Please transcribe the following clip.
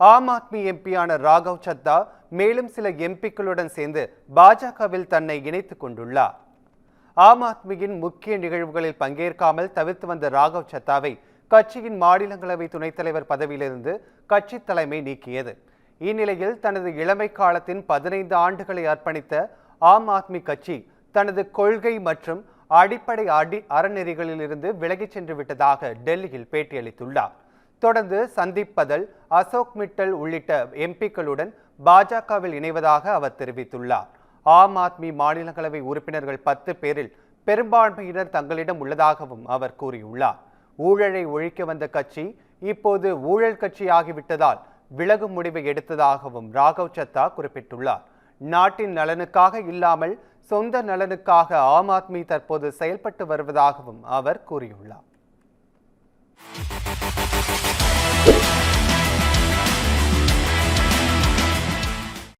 ஆம் ஆத்மி எம்பியான ராகவ் சத்தா மேலும் சில எம்பிக்களுடன் சேர்ந்து பாஜகவில் தன்னை இணைத்துக் கொண்டுள்ளார். ஆம் ஆத்மியின் முக்கிய நிகழ்வுகளில் பங்கேற்காமல் தவிர்த்து வந்த ராகவ் சத்தாவை கட்சியின் மாநிலங்களவை துணைத் தலைவர் பதவியிலிருந்து கட்சி தலைமை நீக்கியது. இந்நிலையில் தனது இளமை காலத்தின் 15 ஆண்டுகளை அர்ப்பணித்த ஆம் ஆத்மி கட்சி தனது கொள்கை மற்றும் அடிப்படை அறநெறிகளில் இருந்து விலகிச் சென்று விட்டதாக டெல்லியில் பேட்டியளித்துள்ளார். தொடர்ந்து சந்தீப் பதல், அசோக் மிட்டல் உள்ளிட்ட எம்பிக்களுடன் பாஜகவில் இணைவதாக அவர் தெரிவித்துள்ளார். ஆம் ஆத்மி மாநிலங்களவை உறுப்பினர்கள் 10 பேரில் பெரும்பான்மையினர் தங்களிடம் உள்ளதாகவும் அவர் கூறியுள்ளார். ஊழலை ஒழிக்க வந்த கட்சி இப்போது ஊழல் கட்சியாகிவிட்டதால் விலகும் முடிவை எடுத்ததாகவும் ராகவ் சத்தா குறிப்பிட்டுள்ளார். நாட்டின் நலனுக்காக இல்லாமல் சொந்த நலனுக்காக ஆம் ஆத்மி தற்போது செயல்பட்டு வருவதாகவும் அவர் கூறியுள்ளார்.